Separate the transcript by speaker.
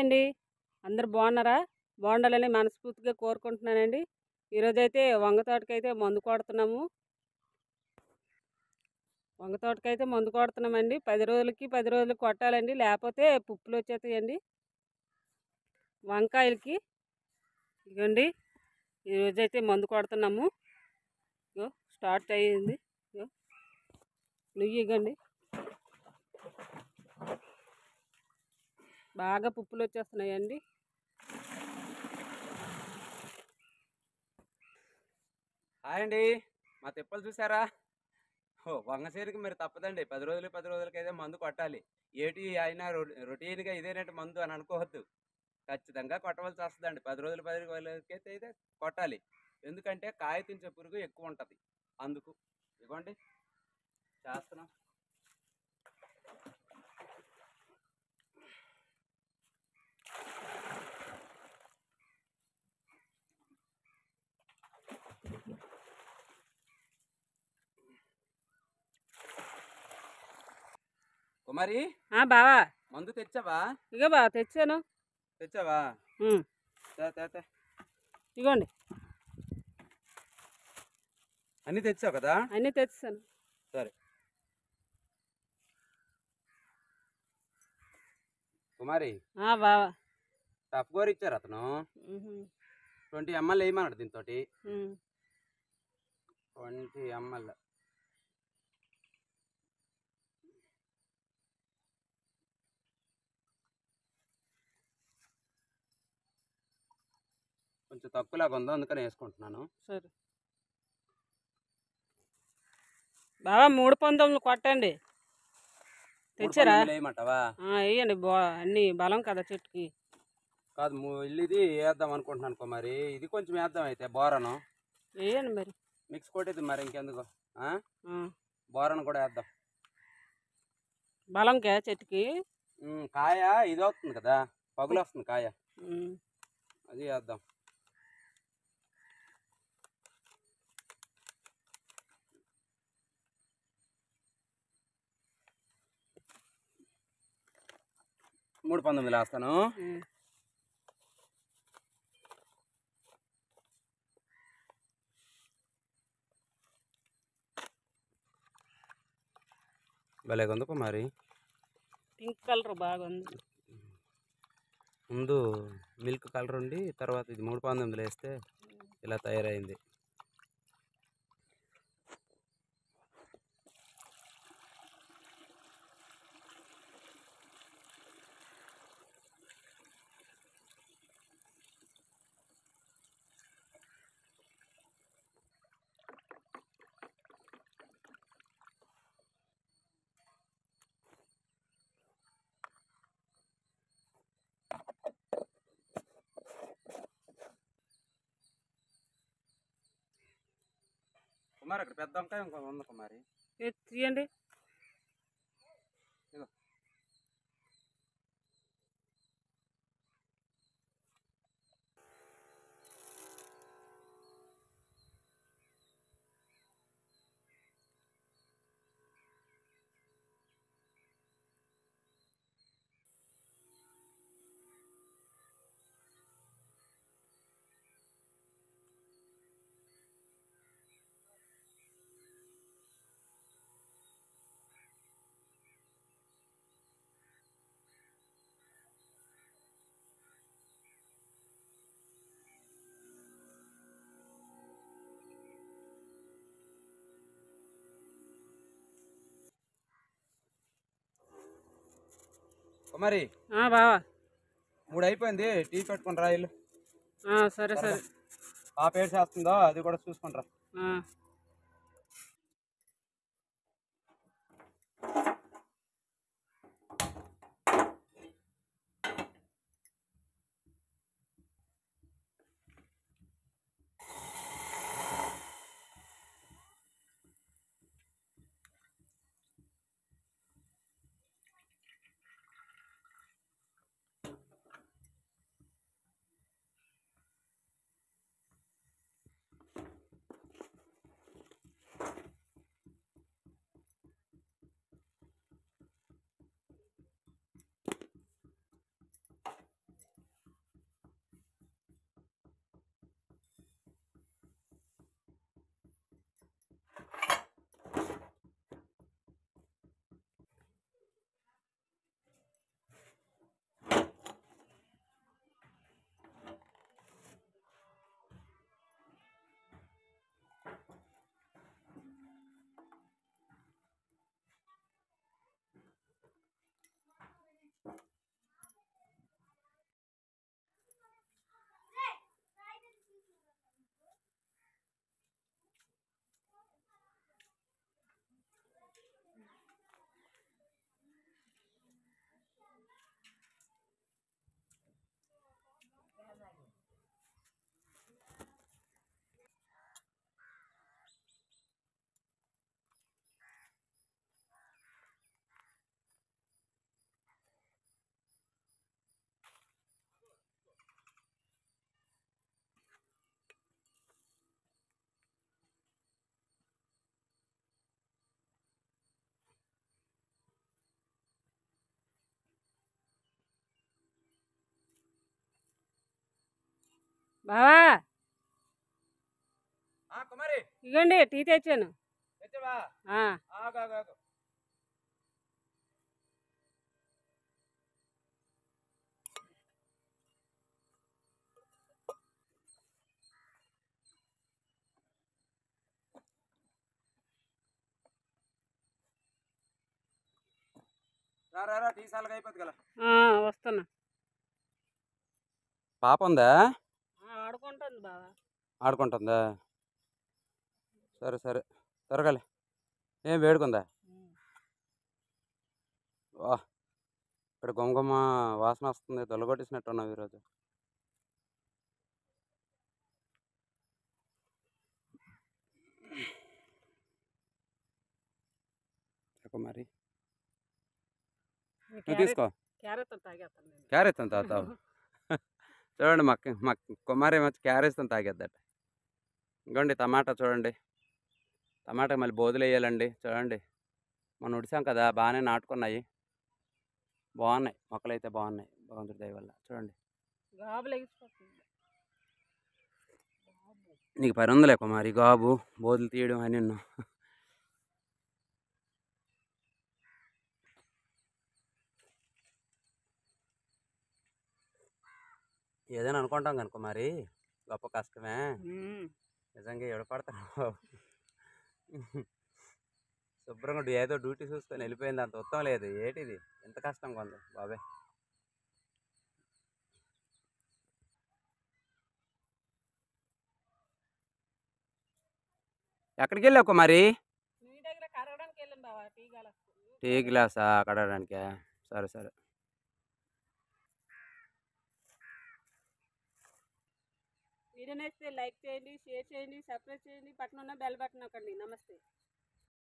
Speaker 1: Hi అండి. అందరూ బాగున్నారా? బాగుండాలని మనస్ఫూర్తిగా కోరుకుంటున్నానండి. ఈరోజైతే వంగ తోటకైతే మందు కొడుతున్నాము. వంగ తోటకైతే మందు కొడుతున్నామండి. 10 రోజులకి 10 రోజులకి కొట్టాలండి. లేకపోతే పుప్పులు వచ్చేస్తాయండి వంకాయలకి. ఇదిగోండి ఈరోజైతే మందు కొడుతున్నాము. ఇగో స్టార్ట్ అయ్యింది. ఇగో నువ్వు ఇగండి బాగా పుప్పులు వచ్చేస్తున్నాయండి.
Speaker 2: హాయ్ అండి. మా తిప్పలు చూసారా? వంగ చేనుకి మరి తప్పదండి. 10 రోజులు 10 రోజులకైతే మందు కొట్టాలి. ఏటి అయినా రొటీన్గా ఇదేనట్టు మందు అని అనుకోవద్దు. ఖచ్చితంగా కొట్టవలసి వస్తుందండి. 10 రోజులు 10 రోజులకైతే అయితే కొట్టాలి. ఎందుకంటే కాయ తించే పురుగు ఎక్కువ ఉంటుంది. అందుకు ఇవ్వండి చేస్తున్నాం. కుమారి
Speaker 1: బావా
Speaker 2: మందు తెచ్చావా?
Speaker 1: ఇగో బావ తెచ్చాను.
Speaker 2: తెచ్చావా?
Speaker 1: ఇగోండి
Speaker 2: అన్నీ తెచ్చావు కదా?
Speaker 1: అన్నీ తెచ్చాను.
Speaker 2: సరే కుమారి
Speaker 1: బావా
Speaker 2: టఫ్ గోర్ ఇచ్చారు అతను. 20 ml వేయమన్నాడు. దీంతో 20 ml. కొంచెం తక్కువలాగా ఉందో అందుకని వేసుకుంటున్నాను.
Speaker 1: సరే బావా 3 పందెంలు కొట్టండి. తెచ్చారా?
Speaker 2: వేయమంటావా?
Speaker 1: వేయండి. అన్ని బలం కదా చెట్టుకి.
Speaker 2: కాదు ఇది వేద్దాం అనుకుంటున్నాను కుమారి. ఇది కొంచెం వేద్దాం అయితే బోరను
Speaker 1: వేయండి మరి.
Speaker 2: మిక్స్ కొట్టేది మరి ఇంకెందుకు. బోరను కూడా వేద్దాం.
Speaker 1: బలంకే చెట్టుకి
Speaker 2: కాయ ఇది అవుతుంది కదా, పగులు వస్తుంది కాయ. అది వేద్దాం. మూడు 19 వేస్తాను. భలేగా ఉంది కుమారి.
Speaker 1: పింక్ కలర్ బాగుంది.
Speaker 2: ముందు మిల్క్ కలర్ ఉండి తర్వాత ఇది 3 వేస్తే ఇలా తయారైంది. కుమారి అక్కడ పెద్ద వంకాయ ఇంకో ఉంది కుమారి.
Speaker 1: తీయండి.
Speaker 2: కుమారి
Speaker 1: బావా
Speaker 2: 3 అయిపోయింది. టీ పెట్టుకుని రా ఇల్లు.
Speaker 1: సరే సరే.
Speaker 2: పాప ఏడు చేస్తుందో అది కూడా చూసుకుంటారా.
Speaker 1: బావా
Speaker 2: కుమారి
Speaker 1: ఇగోండి టీ తెచ్చాను.
Speaker 2: తెచ్చావా?
Speaker 1: ఆ,
Speaker 2: ఆగు, ఆగు, ఆగు. రా రా రా, టీ సాలగా అయిపోద్ది కదా.
Speaker 1: వస్తున్నా.
Speaker 2: పాప ఉందా?
Speaker 1: ఆడుకుంటుంది బావా.
Speaker 2: ఆడుకుంటుందా? సరే సరే, త్వరగాలి. ఏం వేడుకుందా? వా, ఇక్కడ గుమగుమ వాసన వస్తుంది. దొల్లగొట్టేసినట్టున్నావు ఈరోజు. కుమారి నువ్వు తీసుకో.
Speaker 1: క్యారెట్ తాగేస్తాను నేను.
Speaker 2: క్యారెట్ అని తాగుతావు? చూడండి, మా కుమారి ఏమొచ్చి క్యారెట్స్ అని తాగేద్దట. ఇంకోండి టమాటా చూడండి. టమాటా మళ్ళీ బోధులు వేయాలండి. చూడండి, మనం ఉడిసాం కదా, బాగానే నాటుకున్నాయి. బాగున్నాయి, మొక్కలు అయితే బాగున్నాయి భగవంతుడి దయ వల్ల. చూడండి,
Speaker 1: గాబులు ఎగిసిపోతుంది.
Speaker 2: నీకు పని ఉందిలే కుమారి, గాబు బోధులు తీయడం అని నిన్ను. ఏదైనా అనుకుంటాం కనుక కుమారి, గొప్ప కష్టమే. నిజంగా ఎవడపడతాను. శుభ్రంగా ఏదో డ్యూటీ చూసుకొని వెళ్ళిపోయింది, అంత ఉత్తరం లేదు. ఏంటిది ఎంత కష్టం కొంది బాబాయ్. ఎక్కడికి వెళ్ళావు కుమారి?
Speaker 1: నీ దగ్గర కడగడానికి వెళ్ళాను బావా.
Speaker 2: టీ గ్లాసా కడగడానికా? సరే సరే.
Speaker 1: వీడియో నచ్చితే లైక్ చేయండి, షేర్ చేయండి, సబ్స్క్రైబ్ చేయండి, పక్కన ఉన్న బెల్ బటన్ నొక్కండి. నమస్తే.